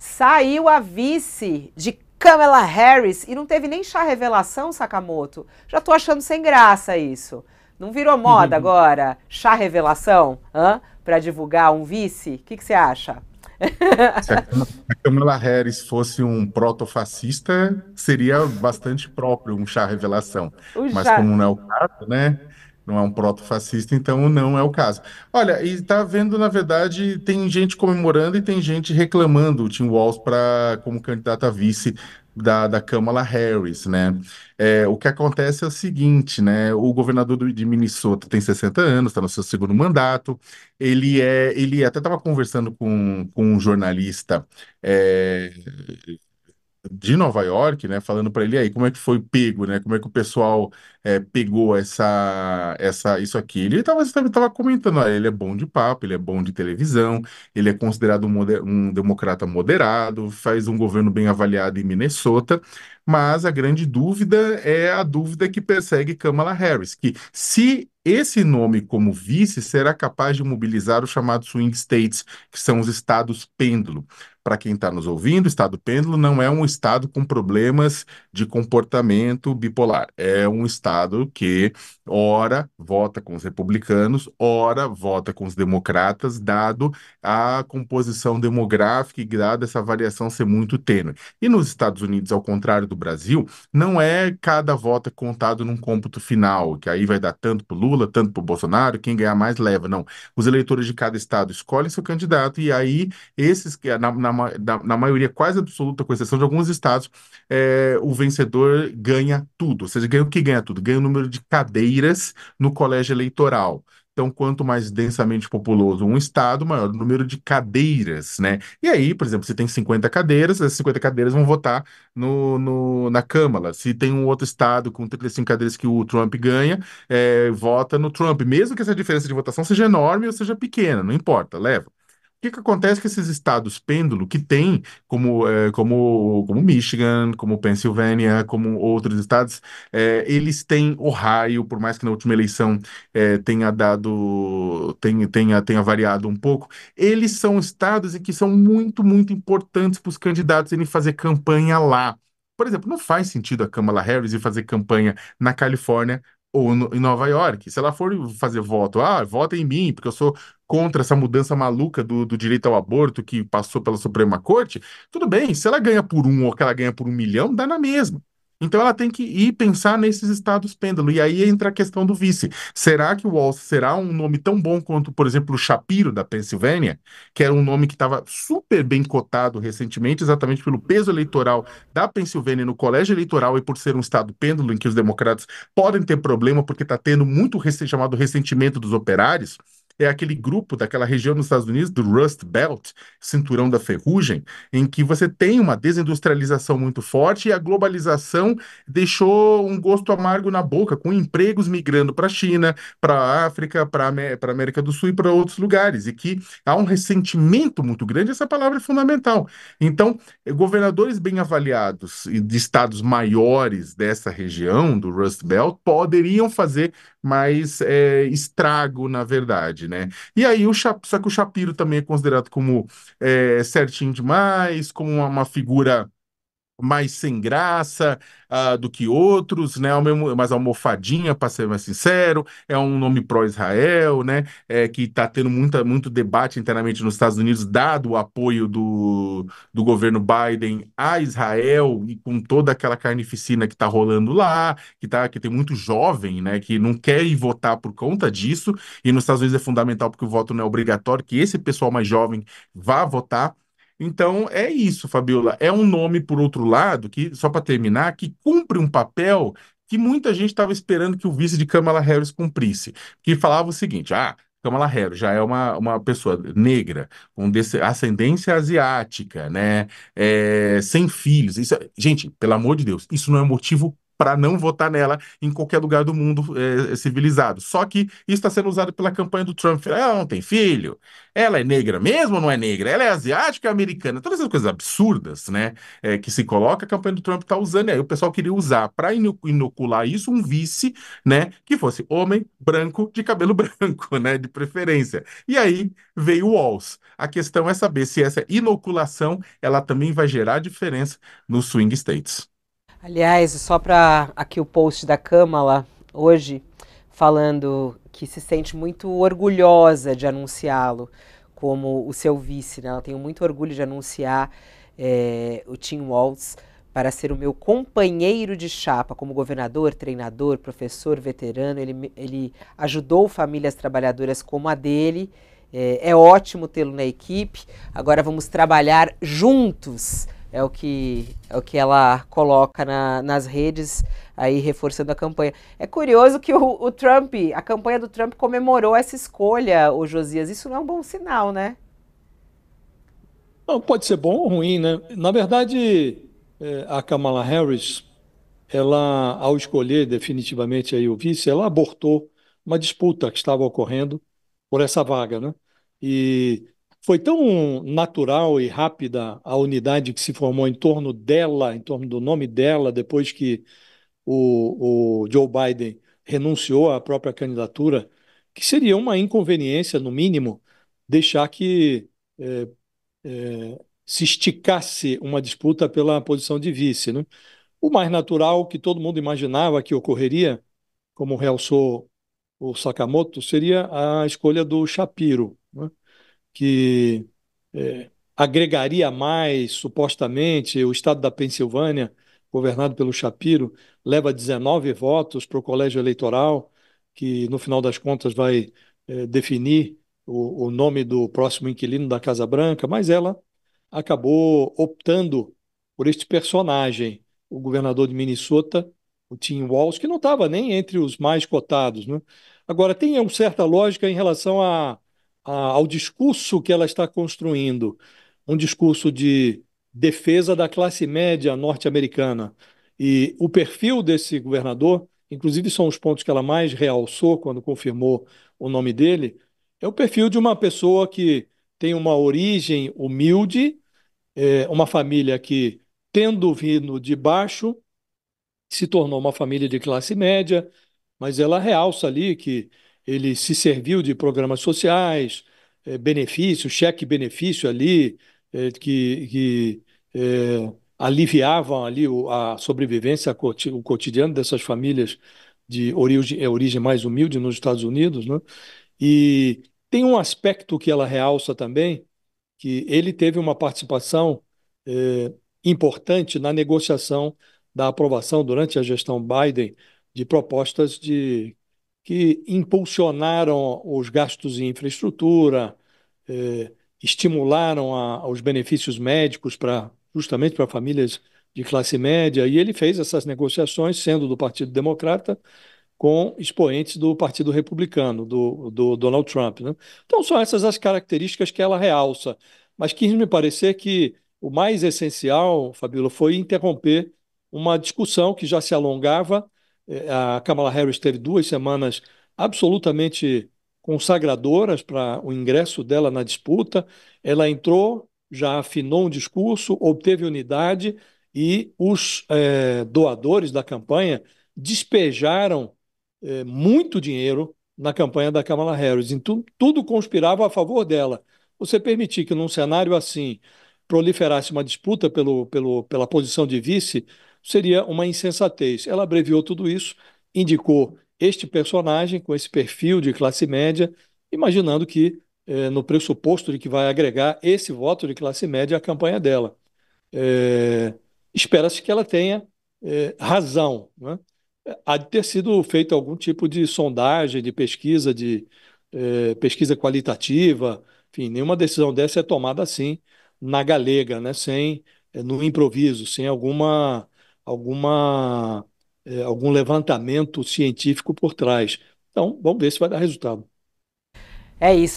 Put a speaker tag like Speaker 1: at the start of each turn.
Speaker 1: Saiu a vice de Kamala Harris e não teve nem chá revelação, Sakamoto. Já tô achando sem graça isso. Não virou moda agora? Chá revelação? Para divulgar um vice? O que você acha?
Speaker 2: Se a Kamala Harris fosse um proto-fascista, seria bastante próprio um chá revelação.
Speaker 1: O
Speaker 2: Mas
Speaker 1: chá.
Speaker 2: como não é o caso, né? Não é um proto-fascista, então não é o caso. Olha, e tá vendo, na verdade, tem gente comemorando e tem gente reclamando o Tim Walz como candidato a vice da Kamala Harris, né? O que acontece é o seguinte, né? O governador de Minnesota tem 60 anos, está no seu segundo mandato. Ele até estava conversando com um jornalista é, de Nova York, né, falando para ele: "E aí, como é que foi pego, né? Como é que o pessoal pegou isso aqui?" Ele estava comentando: "Ah, ele é bom de papo, ele é bom de televisão, ele é considerado um democrata moderado, faz um governo bem avaliado em Minnesota, mas a grande dúvida é a dúvida que persegue Kamala Harris, que se esse nome como vice será capaz de mobilizar os chamados swing states, que são os estados pêndulo. Para quem está nos ouvindo, o estado pêndulo não é um estado com problemas de comportamento bipolar. É um estado que, ora, vota com os republicanos, ora, vota com os democratas, dado a composição demográfica e dada essa variação ser muito tênue. E nos Estados Unidos, ao contrário do Brasil, não é cada voto é contado num cômputo final, que aí vai dar tanto para o Lula, tanto para o Bolsonaro, quem ganhar mais leva. Não. Os eleitores de cada estado escolhem seu candidato e aí esses, na maioria quase absoluta, com exceção de alguns estados, o vencedor ganha tudo. Ou seja, ganha o que ganha tudo? Ganha o número de cadeiras no colégio eleitoral. Então, quanto mais densamente populoso um estado, maior o número de cadeiras, né? E aí, por exemplo, se tem 50 cadeiras, essas 50 cadeiras vão votar na Câmara. Se tem um outro estado com 35 cadeiras que o Trump ganha, vota no Trump, mesmo que essa diferença de votação seja enorme ou seja pequena, não importa, leva. O que acontece com esses estados pêndulo que tem, como Michigan, como Pensilvânia, como outros estados, eles têm Ohio, por mais que na última eleição tenha variado um pouco, eles são estados em que são muito, muito importantes para os candidatos irem fazer campanha lá. Por exemplo, não faz sentido a Kamala Harris ir fazer campanha na Califórnia ou em Nova York. Se ela for fazer voto, vota em mim, porque eu sou contra essa mudança maluca do direito ao aborto que passou pela Suprema Corte, tudo bem, se ela ganha por um ou que ela ganha por 1 milhão, dá na mesma. Então ela tem que ir pensar nesses estados pêndulo. E aí entra a questão do vice. Será que o Walz será um nome tão bom quanto, por exemplo, o Shapiro, da Pensilvânia, que era um nome que estava super bem cotado recentemente, exatamente pelo peso eleitoral da Pensilvânia no colégio eleitoral e por ser um estado pêndulo em que os democratas podem ter problema porque está tendo muito chamado ressentimento dos operários? É aquele grupo daquela região nos Estados Unidos, do Rust Belt, cinturão da ferrugem, em que você tem uma desindustrialização muito forte e a globalização deixou um gosto amargo na boca, com empregos migrando para a China, para a África, para a América do Sul e para outros lugares, e que há um ressentimento muito grande, essa palavra é fundamental. Então, governadores bem avaliados e de estados maiores dessa região, do Rust Belt, poderiam fazer mais estrago, na verdade, né? E aí, só que o Shapiro também é considerado como certinho demais, como uma figura mais sem graça do que outros, né? Mais almofadinha, para ser mais sincero, é um nome pró-Israel, né? Que está tendo muito debate internamente nos Estados Unidos, dado o apoio do governo Biden a Israel e com toda aquela carnificina que está rolando lá, que tem muito jovem, né? Que não quer ir votar por conta disso, e nos Estados Unidos é fundamental porque o voto não é obrigatório, que esse pessoal mais jovem vá votar. Então, é isso, Fabiola. É um nome, por outro lado, que, só para terminar, que cumpre um papel que muita gente estava esperando que o vice de Kamala Harris cumprisse. Que falava o seguinte: Kamala Harris já é uma pessoa negra, com ascendência asiática, né? Sem filhos. Gente, pelo amor de Deus, isso não é motivo para não votar nela em qualquer lugar do mundo civilizado. Só que isso está sendo usado pela campanha do Trump. Ela não tem filho, ela é negra mesmo ou não é negra? Ela é asiática ou americana? Todas essas coisas absurdas, né? Que se coloca, a campanha do Trump está usando. E aí o pessoal queria usar para inocular isso um vice, né? Que fosse homem branco de cabelo branco, né? De preferência. E aí veio o Walz. A questão é saber se essa inoculação ela também vai gerar diferença nos swing states.
Speaker 1: Aliás, só para aqui o post da Kamala hoje, falando que se sente muito orgulhosa de anunciá-lo como o seu vice, né? Ela tem muito orgulho de anunciar o Tim Walz para ser o meu companheiro de chapa como governador, treinador, professor, veterano. Ele ajudou famílias trabalhadoras como a dele. É ótimo tê-lo na equipe. Agora vamos trabalhar juntos. É o que ela coloca nas redes, aí reforçando a campanha. É curioso que o Trump, a campanha do Trump comemorou essa escolha, o Josias. Isso não é um bom sinal, né?
Speaker 3: Não, pode ser bom ou ruim, né? Na verdade, a Kamala Harris, ela, ao escolher definitivamente aí o vice, ela abortou uma disputa que estava ocorrendo por essa vaga, né? E foi tão natural e rápida a unidade que se formou em torno dela, em torno do nome dela, depois que o Joe Biden renunciou à própria candidatura, que seria uma inconveniência, no mínimo, deixar que se esticasse uma disputa pela posição de vice, né? O mais natural que todo mundo imaginava que ocorreria, como realçou o Sakamoto, seria a escolha do Shapiro, né? Que agregaria mais, supostamente, o estado da Pensilvânia, governado pelo Shapiro, leva 19 votos para o colégio eleitoral, que no final das contas vai definir o nome do próximo inquilino da Casa Branca, mas ela acabou optando por este personagem, o governador de Minnesota, o Tim Walz, que não estava nem entre os mais cotados, né? Agora, tem uma certa lógica em relação ao discurso que ela está construindo, um discurso de defesa da classe média norte-americana. E o perfil desse governador, inclusive são os pontos que ela mais realçou quando confirmou o nome dele, é o perfil de uma pessoa que tem uma origem humilde, uma família que, tendo vindo de baixo, se tornou uma família de classe média, mas ela realça ali que ele se serviu de programas sociais, benefícios, cheque-benefício ali, aliviavam ali a sobrevivência, o cotidiano dessas famílias de origem mais humilde nos Estados Unidos, né? E tem um aspecto que ela realça também, que ele teve uma participação importante na negociação da aprovação durante a gestão Biden de propostas que impulsionaram os gastos em infraestrutura, estimularam os benefícios médicos justamente para famílias de classe média, e ele fez essas negociações, sendo do Partido Democrata, com expoentes do Partido Republicano, do Donald Trump, né? Então, são essas as características que ela realça. Mas quis me parecer que o mais essencial, Fabíola, foi interromper uma discussão que já se alongava. A Kamala Harris teve 2 semanas absolutamente consagradoras para o ingresso dela na disputa. Ela entrou, já afinou um discurso, obteve unidade e os doadores da campanha despejaram muito dinheiro na campanha da Kamala Harris. Então, tudo conspirava a favor dela. Você permitir que, num cenário assim, proliferasse uma disputa pela posição de vice, seria uma insensatez. Ela abreviou tudo isso, indicou este personagem com esse perfil de classe média, imaginando que, no pressuposto de que vai agregar esse voto de classe média à campanha dela. É, espera-se que ela tenha razão, né? Há de ter sido feito algum tipo de sondagem, de pesquisa, pesquisa qualitativa, enfim, nenhuma decisão dessa é tomada assim, na galega, né? Sem, no improviso, sem alguma, algum levantamento científico por trás. Então, vamos ver se vai dar resultado.
Speaker 1: É isso.